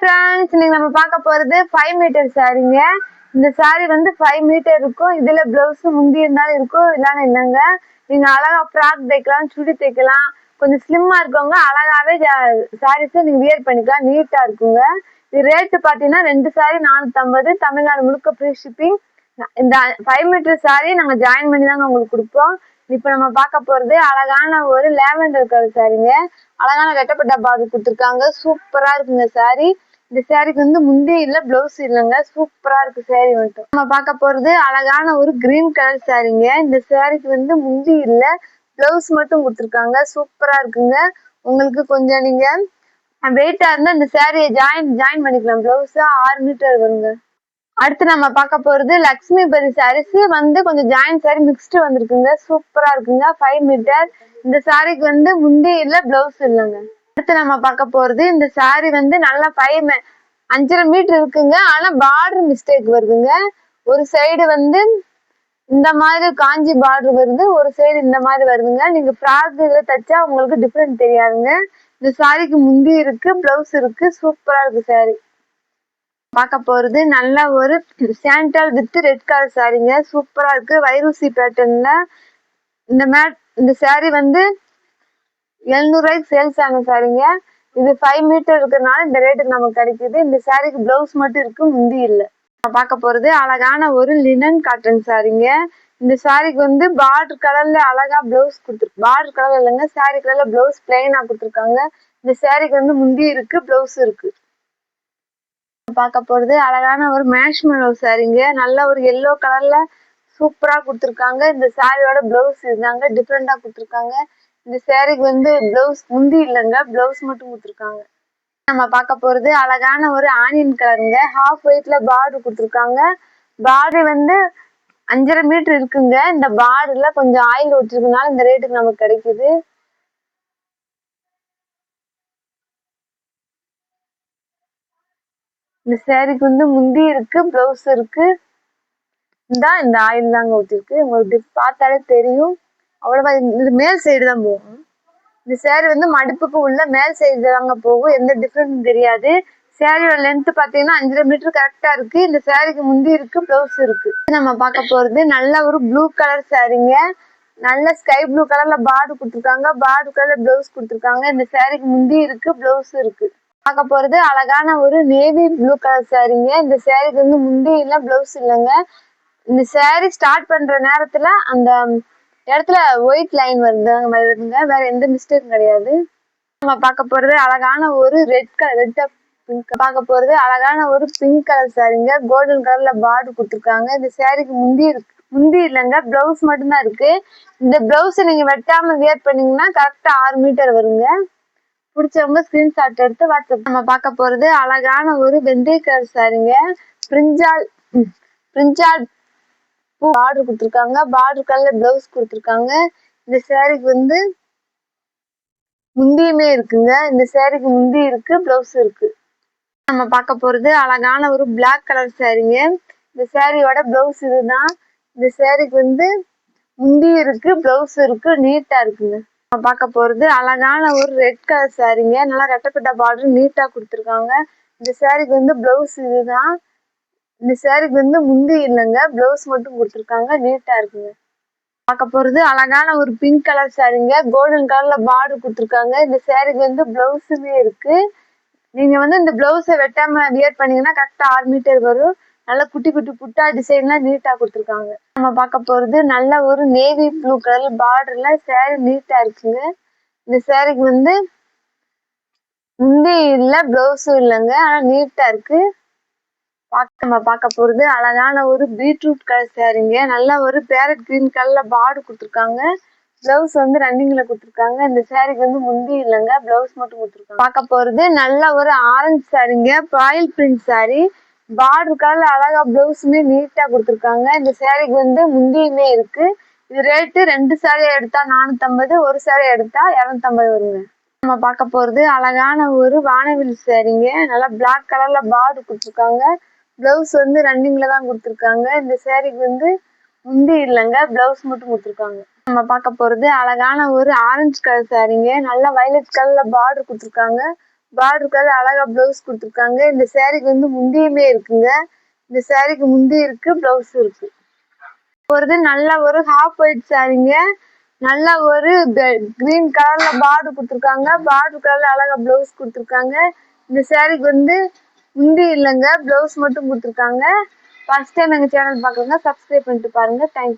Friends, இன்னைக்கு நம்ம பார்க்க போறது 5 மீட்டர் சாரீங்க. இந்த சாரி வந்து 5 மீட்டர் இருக்கும். இதுல பிளவுஸ் முந்தி இருந்தாலும் இருக்கும், இல்லைன்னு இல்லைங்க. நீங்க அழகா ஃப்ராக் தைக்கலாம், சுடி தைக்கலாம். கொஞ்சம் ஸ்லிம்மா இருக்கவங்க அழகாவே சாரீஸை நீங்க வியர் பண்ணிக்கலாம், நீட்டா இருக்குங்க. இது ரேட்டு பார்த்தீங்கன்னா 2 சாரி 450, தமிழ்நாடு முழுக்க ஃப்ரீ ஷிப்பிங். இந்த 5 மீட்டர் சாரி நாங்க ஜாயின் பண்ணி தாங்க உங்களுக்கு கொடுப்போம். இப்ப நம்ம பார்க்க போறது அழகான ஒரு லேவெண்டர் கலர் சாரிங்க. அழகான ரெட்டப்பட்ட பார்டர் கொடுத்துருக்காங்க, சூப்பரா இருக்குங்க சாரி. இந்த சாரிக்கு வந்து முந்தி இல்ல, பிளவுஸ் இல்லைங்க, சூப்பரா இருக்கு சாரி. மட்டும் நம்ம பார்க்க போறது அழகான ஒரு கிரீன் கலர் சாரிங்க. இந்த சாரிக்கு வந்து முந்தி இல்ல, பிளவுஸ் மட்டும் கொடுத்துருக்காங்க, சூப்பரா இருக்குங்க. உங்களுக்கு கொஞ்சம் நீங்க வெயிட்டா இருந்தா இந்த சாரியை ஜாயின் பண்ணிக்கலாம். பிளவுஸ் 6 மீட்டர் வருங்க. அடுத்து நம்ம பார்க்க போறது லக்ஷ்மிபதி சாரீஸ் வந்து கொஞ்சம் ஜாயின் சாரி மிக்ஸ்டு வந்திருக்குங்க, சூப்பரா இருக்குங்க. 5 மீட்டர். இந்த சாரிக்கு வந்து முந்தி இல்ல, பிளவுஸ் இல்லைங்க. அடுத்து நம்ம பார்க்க போறது இந்த சாரி வந்து நல்லா 5.5 மீட்டர் இருக்குங்க. ஆனா பார்டர் மிஸ்டேக் வருதுங்க. ஒரு சைடு வந்து இந்த மாதிரி காஞ்சி பார்டர் வருது, ஒரு சைடு இந்த மாதிரி வருதுங்க. நீங்க ஃப்ராக் இதுல தைச்சா உங்களுக்கு டிஃப்ரெண்ட் தெரியாதுங்க. இந்த சாரிக்கு முந்தி இருக்கு, பிளவுஸ் இருக்கு, சூப்பரா இருக்கு சாரி. பார்க்க போறது நல்ல ஒரு சாண்டல் வித் ரெட் கலர் சாரிங்க, சூப்பரா இருக்கு. வைரூசி பேட்டர்ன்ல இந்த சாரி வந்து 700 ரூபாய்க்கு சேல்ஸ் ஆன சாரிங்க. இது 5 மீட்டர் இருக்கிறதுனால இந்த ரேட்டுக்கு நமக்கு கிடைக்குது. இந்த சாரிக்கு பிளவுஸ் மட்டும் இருக்கு, முந்தி இல்லை. பார்க்க போறது அழகான ஒரு லினன் காட்டன் சாரிங்க. இந்த சாரிக்கு வந்து பார்டர் கலர்ல அழகா பிளவுஸ் கொடுத்துருக்கு. பார்டர் கலர் இல்லைங்க, சாரி கலர்ல பிளவுஸ் பிளைனா கொடுத்துருக்காங்க. இந்த சாரிக்கு வந்து முந்தி இருக்கு, பிளவுஸ் இருக்கு. பார்க்க போறது அழகான ஒரு மேஷ்மெலோ சாரிங்க. நல்ல ஒரு எல்லோ கலர்ல சூப்பரா கொடுத்துருக்காங்க. இந்த சாரியோட பிளவுஸ் இருந்தாங்க, டிஃப்ரெண்டா கொடுத்துருக்காங்க. இந்த சாரிக்கு வந்து பிளவுஸ் முந்தி இல்லைங்க, பிளவுஸ் மட்டும் கொடுத்துருக்காங்க. நம்ம பார்க்க போறது அழகான ஒரு ஆனியன் கலருங்க. ஹாஃப் ஒயிட்ல பார்டர் கொடுத்துருக்காங்க. பார்டர் வந்து 5.5 மீட்டர் இருக்குங்க. இந்த பார்டர்ல கொஞ்சம் ஆயில் ஒட்டிருக்கனால இந்த ரேட்டுக்கு நமக்கு கிடைக்குது. இந்த சாரிக்கு வந்து முந்தி இருக்கு, பிளவுஸ் இருக்கு. இந்த ஆயில் தாங்க ஊற்றிருக்கு, உங்களுக்கு பார்த்தாலே தெரியும். அவ்வளவா இது மேல் சைடு தான் போகும். இந்த சேரீ வந்து மடிப்புக்கு உள்ள மேல் சைடு தாங்க போகும், எந்த டிஃப்ரெண்ட் தெரியாது. சேரீயோட லென்த் பார்த்தீங்கன்னா 5.5 மீட்டர் கரெக்டா இருக்கு. இந்த சாரிக்கு முந்தி இருக்கு, பிளவுஸ் இருக்கு. நம்ம பார்க்க போறது நல்ல ஒரு ப்ளூ கலர் சாரீங்க. நல்ல ஸ்கை ப்ளூ கலர்ல பார்டர் கொடுத்துருக்காங்க, பார்டர் கலர்ல பிளவுஸ் கொடுத்துருக்காங்க. இந்த சாரிக்கு முந்தி இருக்கு, பிளவுஸ் இருக்கு. பார்க்க போறது அழகான ஒரு நேவி ப்ளூ கலர் சாரீங்க. இந்த சாரிக்கு வந்து முந்தி இல்ல, பிளவுஸ் இல்லைங்க. இந்த சாரி ஸ்டார்ட் பண்ற நேரத்துல அந்த இடத்துல ஒயிட் லைன் வருதுங்க, வேற எந்த மிஸ்டேக்கும் கிடையாது. நம்ம பார்க்க போறது அழகான ஒரு பார்க்க போறது அழகான ஒரு பிங்க் கலர் சாரீங்க. கோல்டன் கலர்ல பார்டர் கொடுத்துருக்காங்க. இந்த சாரிக்கு முந்தி இல்லைங்க, பிளவுஸ் மட்டும்தான் இருக்கு. இந்த பிளவுஸ் நீங்க வெட்டாம வியர் பண்ணீங்கன்னா கரெக்டா 6 மீட்டர் வருங்க. பிடிச்சவங்க ஸ்கிரீன்ஷாட் எடுத்து வாட்ஸ்அப். நம்ம பார்க்க போறது அழகான ஒரு வெந்தய கலர் சாரீங்க. பிரிஞ்சால் பார்டர் கொடுத்துருக்காங்க, பார்டர் கலர்ல பிளவுஸ் கொடுத்துருக்காங்க. இந்த சாரிக்கு வந்து முந்தியுமே இருக்குங்க. இந்த சாரிக்கு முந்தி இருக்கு, பிளவுஸ் இருக்கு. நம்ம பார்க்க போறது அழகான ஒரு பிளாக் கலர் சாரீங்க. இந்த சாரியோட பிளவுஸ் இதுதான். இந்த சாரிக்கு வந்து முந்தி இருக்கு, பிளவுஸ் இருக்கு, நீட்டா இருக்குங்க. நம்ம பார்க்க போறது அழகான ஒரு ரெட் கலர் சாரீங்க. நல்லா ரெட்டப்பட்ட பார்டர் நீட்டா கொடுத்துருக்காங்க. இந்த சாரிக்கு வந்து பிளவுஸ் இதுதான். இந்த சாரிக்கு வந்து முந்தி இல்லைங்க, பிளவுஸ் மட்டும் கொடுத்துருக்காங்க, நீட்டா இருக்குங்க. பார்க்க போறது அழகான ஒரு பிங்க் கலர் சாரீங்க. கோல்டன் கலர்ல பார்டர் கொடுத்துருக்காங்க. இந்த சாரிக்கு வந்து பிளவுஸுமே இருக்கு. நீங்க வந்து இந்த பிளவுஸை வெட்டாம வியர் பண்ணீங்கன்னா கரெக்டா 6 மீட்டர் வரும். நல்ல குட்டி குட்டி புட்டா டிசைன்லாம் நீட்டா கொடுத்துருக்காங்க. நம்ம பார்க்க போறது நல்ல ஒரு நேவி ப்ளூ கலர் பார்டர்ல சாரி நீட்டா இருக்குங்க. இந்த சாரிக்கு வந்து முந்தி இல்ல, பிளவுஸும் இல்லைங்க, ஆனா நீட்டா இருக்கு. நம்ம பார்க்க போறது அழகான ஒரு பீட்ரூட் கலர் சாரீங்க. நல்ல ஒரு பேரட் கிரீன் கலர்ல பார்டர் கொடுத்துருக்காங்க. பிளவுஸ் வந்து ரன்னிங்ல கொடுத்துருக்காங்க. இந்த சாரிக்கு வந்து முந்தி இல்லைங்க, பிளவுஸ் மட்டும் கொடுத்துருக்காங்க. பார்க்க போறது நல்ல ஒரு ஆரஞ்சு சாரீங்க, பாயில் பிரிண்ட் சாரி. பார்டர் கலர்ல அழகா பிளவுஸுமே நீட்டா கொடுத்துருக்காங்க. இந்த சாரிக்கு வந்து முந்தியுமே இருக்கு. இது ரேட்டு 2 சாரி எடுத்தா 450, ஒரு சாரி எடுத்தா 250 வருங்க. நம்ம பார்க்க போறது அழகான ஒரு வானவில் சாரீங்க. நல்லா பிளாக் கலர்ல பார்டர் கொடுத்துருக்காங்க. பிளவுஸ் வந்து ரன்னிங்ல தான் கொடுத்துருக்காங்க. இந்த சாரிக்கு வந்து முந்தி இல்லைங்க, பிளவுஸ் மட்டும் கொடுத்துருக்காங்க. நம்ம பார்க்க போறது அழகான ஒரு ஆரஞ்சு கலர் சாரீங்க. நல்லா வயலட் கலர்ல பார்டர் கொடுத்துருக்காங்க. பார்டர் கலர் அழகா பிளவுஸ் கொடுத்துருக்காங்க. இந்த சாரீக்கு வந்து முந்தியுமே இருக்குங்க. இந்த சாரீக்கு முந்தி இருக்கு, பிளவுஸ் இருக்கு. ஒரு நல்ல ஒரு ஹாஃப் ஒயிட் சாரீங்க. நல்லா ஒரு கிரீன் கலர்ல பார்டர் கொடுத்துருக்காங்க. பார்டர் கலர்ல அழகா பிளவுஸ் கொடுத்துருக்காங்க. இந்த சாரீக்கு வந்து முந்தி இல்லைங்க, பிளவுஸ் மட்டும் கொடுத்துருக்காங்க. ஃபர்ஸ்ட் டைம் எங்க சேனல் பார்க்குறவங்க சப்ஸ்கிரைப் பண்ணிட்டு பாருங்க. தேங்க்யூ.